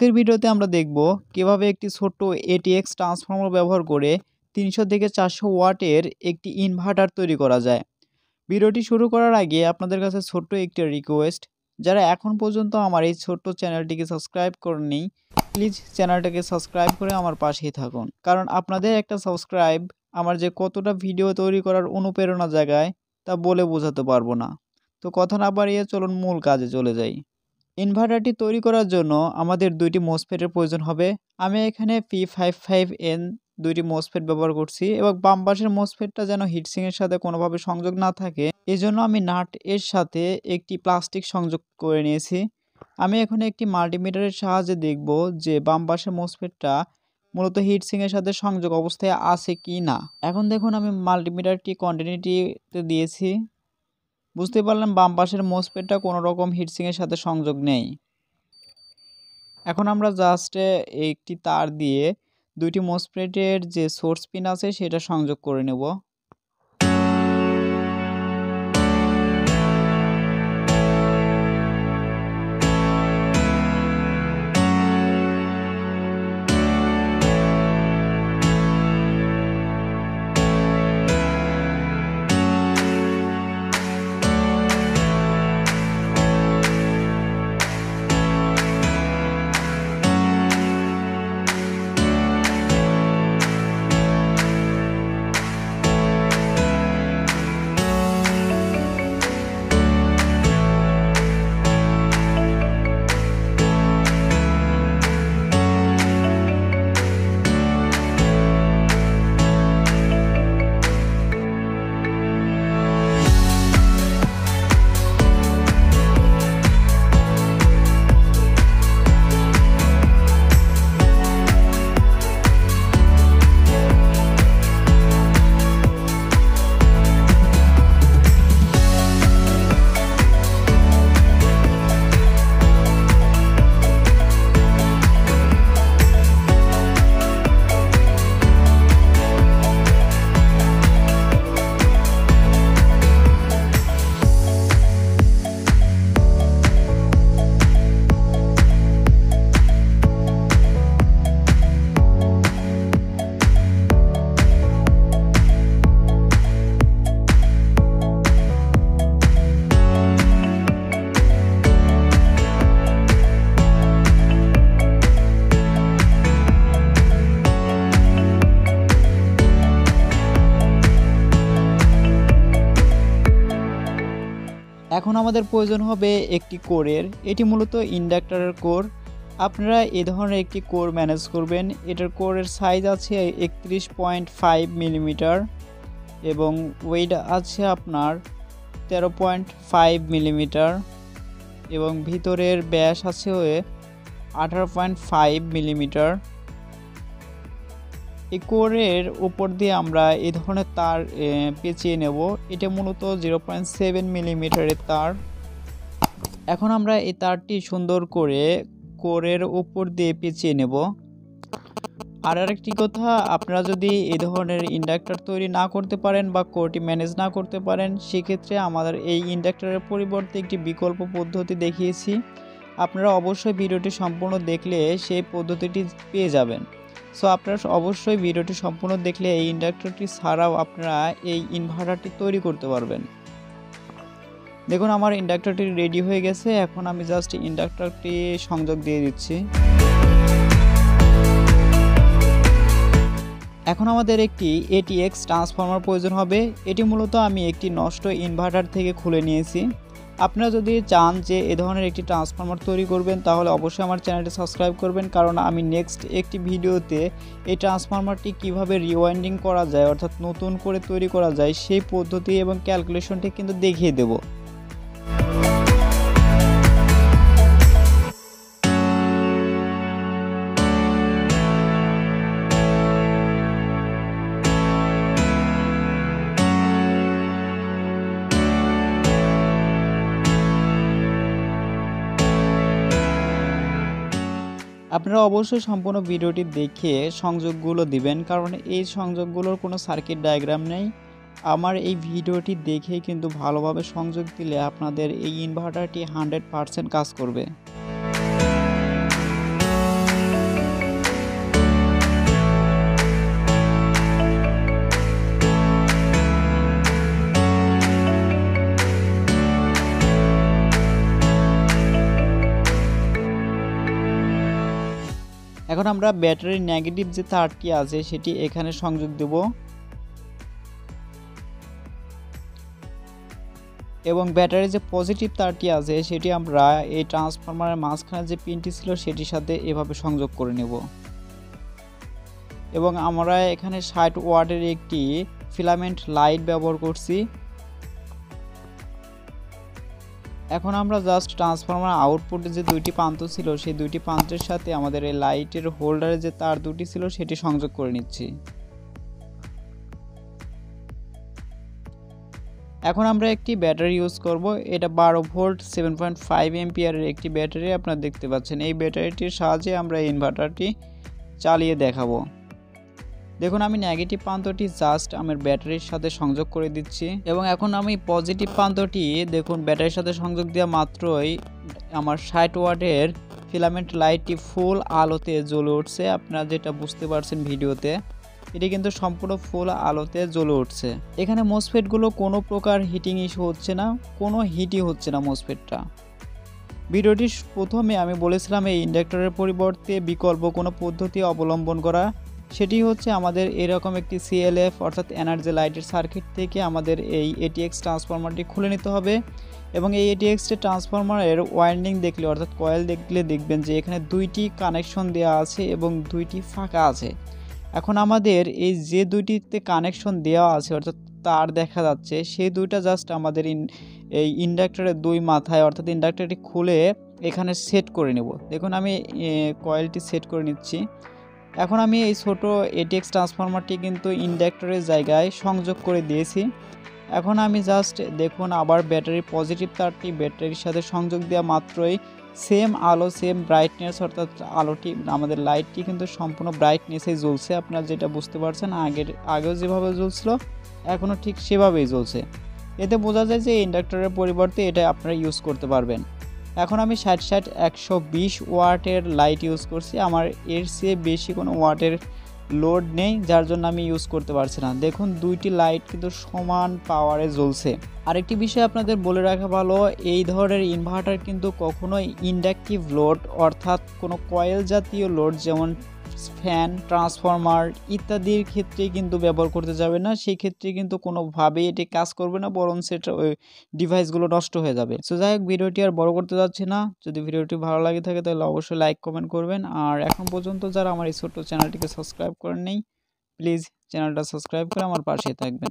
আজকের ভিডিওতে আমরা দেখব কিভাবে একটি ছোট্ট ATX ট্রান্সফর্মার ব্যবহার করে 300 থেকে 400 ওয়াটের একটি ইনভার্টার তৈরি করা যায়। ভিডিওটি শুরু করার আগে আপনাদের কাছে ছোট্ট একটি রিকোয়েস্ট, যারা এখন পর্যন্ত আমার এই ছোট্ট চ্যানেলটিকে সাবস্ক্রাইব করেননি, প্লিজ চ্যানেলটাকে সাবস্ক্রাইব করে আমার পাশেই থাকুন। কারণ আপনাদের একটা সাবস্ক্রাইব আমার যে কতটা ভিডিও তৈরি করার অনুপ্রেরণা জাগায় তা বলে বোঝাতে পারবো না। তো কথা না বাড়িয়ে চলুন মূল কাজে চলে যাই। ইনভার্টারটি তৈরি করার জন্য আমাদের দুইটি মোসফেটের প্রয়োজন হবে। আমি এখানে P55N দুইটি মোসফেট ব্যবহার করছি এবং বাম পাশের মোসফেটটা যেন হিটসিংয়ের সাথে কোনোভাবে সংযোগ না থাকে, এজন্য আমি নাট এর সাথে একটি প্লাস্টিক সংযোগ করে নিয়েছি। আমি এখন একটি মাল্টিমিটারের সাহায্যে দেখব যে বাম পাশের মোসফেটটা মূলত হিটসিংয়ের সাথে সংযোগ অবস্থায় আছে কি না। এখন দেখুন আমি মাল্টিমিটারটি কন্টিনিউটিতে দিয়েছি। বুঝতে পারলাম বাম পাশের মোসফেটটা কোনো রকম হিটসিংয়ের সাথে সংযোগ নেই। এখন আমরা জাস্ট একটি তার দিয়ে দুইটি মোসফেটের যে সোর্স পিন আছে সেটা সংযোগ করে নেব। এখন আমাদের প্রয়োজন হবে একটি কোরের। এটি মূলত ইন্ডাক্টরের কোর। আপনারা এই ধরনের একটি কোর ম্যানেজ করবেন। এটার কোরের সাইজ আছে 31.5 মিলিমিটার এবং ওয়েট আছে আপনার 13.5 মিলিমিটার এবং ভিতরের ব্যাস আছে 18.5 মিলিমিটার। এই কোরের উপর দিয়ে আমরা এই ধরনের তার পেঁচিয়ে নেব। এটা মূলত 0.7 মিলিমিটারের তার। এখন আমরা এই তারটি সুন্দর করে কোরের উপর দিয়ে পেঁচিয়ে নেব। আর আরেকটি কথা, আপনারা যদি এই ধরনের ইন্ডাক্টর তৈরি না করতে পারেন বা কোরটি ম্যানেজ না করতে পারেন, সেক্ষেত্রে আমাদের এই ইন্ডাক্টরের পরিবর্তে একটি বিকল্প পদ্ধতি দেখিয়েছি। আপনারা অবশ্যই ভিডিওটি সম্পূর্ণ দেখলে সেই পদ্ধতিটি পেয়ে যাবেন। সো আপনারা অবশ্যই ভিডিওটি সম্পূর্ণ দেখলে এই ইন্ডাক্টরটি ছাড়াও আপনারা এই ইনভার্টারটি তৈরি করতে পারবেন। দেখুন আমার ইন্ডাক্টরটি রেডি হয়ে গেছে। এখন আমি জাস্ট ইন্ডাক্টরটি সংযোগ দিয়ে দিচ্ছি। এখন আমাদের একটি ATX ট্রান্সফর্মার প্রয়োজন হবে। এটি মূলত আমি একটি নষ্ট ইনভার্টার থেকে খুলে নিয়েছি। আপনারা যদি চান যে এ ধরনের একটি ট্রান্সফর্মার তৈরি করবেন, তাহলে অবশ্যই আমার চ্যানেলটি সাবস্ক্রাইব করবেন, কারণ আমি নেক্সট একটি ভিডিওতে এই ট্রান্সফর্মারটি কিভাবে রিওয়াইন্ডিং করা যায়, অর্থাৎ নতুন করে তৈরি করা যায় সেই পদ্ধতি এবং ক্যালকুলেশনটি কিন্তু দেখিয়ে দেব। আপনারা অবশ্যই সম্পূর্ণ ভিডিওটি দেখে সংযোগগুলো দিবেন, কারণ এই সংযোগগুলোর কোনো সার্কিট ডায়াগ্রাম নেই। আমার এই ভিডিওটি দেখেই কিন্তু ভালোভাবে সংযোগ দিলে আপনাদের এই ইনভার্টারটি 100% কাজ করবে। এখন আমরা ব্যাটারির নেগেটিভ যে তারটি আছে সেটি এখানে সংযোগ দেব এবং ব্যাটারির যে পজিটিভ তারটি আছে সেটি আমরা এই ট্রান্সফরমারের মাঝখানে যে পিনটি ছিল সেটির সাথে এভাবে সংযোগ করে নেব এবং আমরা এখানে 60 ওয়াটের একটি ফিলামেন্ট লাইট ব্যবহার করছি। এখন আমরা জাস্ট ট্রান্সফরমার আউটপুটে যে দুইটি প্রান্ত ছিল সেই দুইটি প্রান্তের সাথে আমাদের এই লাইটের হোল্ডারে যে তার দুটি ছিল সেটি সংযোগ করে নিচ্ছি। এখন আমরা একটি ব্যাটারি ইউজ করব, এটা 12 ভোল্ট 7.5 এম্পিয়ারের একটি ব্যাটারি আপনারা দেখতে পাচ্ছেন। এই ব্যাটারিটির সাহায্যে আমরা ইনভার্টারটি চালিয়ে দেখাবো। দেখুন আমি নেগেটিভ প্রান্তটি জাস্ট আমার ব্যাটারির সাথে সংযোগ করে দিচ্ছি এবং এখন আমি পজিটিভ প্রান্তটি দেখুন ব্যাটারির সাথে সংযোগ দেওয়া মাত্রই আমার 60 ওয়াটের ফিলামেন্ট লাইটটি ফুল আলোতে জ্বলে উঠছে। আপনারা যেটা বুঝতে পারছেন ভিডিওতে, এটি কিন্তু সম্পূর্ণ ফুল আলোতে জ্বলে উঠছে। এখানে মোসফেটগুলো কোনো প্রকার হিটিং ইস্যু হচ্ছে না, কোনো হিটই হচ্ছে না মোসফেটটা। ভিডিওটির প্রথমে আমি বলেছিলাম এই ইন্ডাক্টরের পরিবর্তে বিকল্প কোনো পদ্ধতি অবলম্বন করা, সেটি হচ্ছে আমাদের এরকম একটি সিএলএফ অর্থাৎ এনার্জি লাইটের সার্কিট থেকে আমাদের এই এটিএক্স ট্রান্সফরমারটি খুলে নিতে হবে এবং এই এটিএক্স ট্রান্সফরমারের ওয়াইন্ডিং দেখলে অর্থাৎ কয়েল দেখলে দেখবেন যে এখানে দুইটি কানেকশন দেওয়া আছে এবং দুইটি ফাঁকা আছে। এখন আমাদের এই যে দুইটিতে কানেকশন দেওয়া আছে অর্থাৎ তার দেখা যাচ্ছে সেই দুইটা জাস্ট আমাদের এই ইন্ডাক্টরের দুই মাথায় অর্থাৎ ইন্ডাক্টরটি খুলে এখানে সেট করে নেব। দেখুন আমি কয়েলটি সেট করে নিচ্ছি। এখন আমি এই ছোট এটিএক্স ট্রান্সফরমারটি কিন্তু ইন্ডাক্টরের জায়গায় সংযোগ করে দিয়েছি। এখন আমি জাস্ট দেখুন আবার ব্যাটারির পজিটিভ তারটি ব্যাটারির সাথে সংযোগ দেওয়া মাত্রই সেম আলো সেম ব্রাইটনেস অর্থাৎ আলোটি আমাদের লাইটটি কিন্তু সম্পূর্ণ ব্রাইটনেসেই জ্বলছে। আপনারা যেটা বুঝতে পারছেন আগেও যেভাবে জ্বলছিল এখনও ঠিক সেভাবেই জ্বলছে। এতে বোঝা যায় যে ইন্ডাক্টরের পরিবর্তে এটা আপনারা ইউজ করতে পারবেন। এখন আমি 120 ওয়াটের লাইট ইউজ করছি, আমার এর চেয়ে বেশি কোনো ওয়াটের লোড নেই যার জন্য আমি ইউজ করতে পারছি না। দেখুন দুইটি লাইট কিন্তু সমান পাওয়ারে জ্বলছে। আরেকটি বিষয় আপনাদের বলে রাখা ভালো, এই ধরনের ইনভার্টার কিন্তু কখনোই ইন্ডাকটিভ লোড অর্থাৎ কোনো কয়েল জাতীয় লোড যেমন ফ্যান ট্রান্সফরমার ইত্যাদির ক্ষেত্রে কিন্তু ব্যবহার করতে যাবে না। সেই ক্ষেত্রে কিন্তু কোনোভাবেই এটি কাজ করবে না, বরং সেটা ওই ডিভাইসগুলো নষ্ট হয়ে যাবে। সো যাই হোক ভিডিওটি আর বড় করতে যাচ্ছি না। যদি ভিডিওটি ভালো লাগে থাকে তাহলে অবশ্যই লাইক কমেন্ট করবেন। আর এখন পর্যন্ত যারা আমার এই ছোট্ট চ্যানেলটিকে সাবস্ক্রাইব করেননি প্লিজ চ্যানেলটা সাবস্ক্রাইব করে আমার পাশে থাকবেন।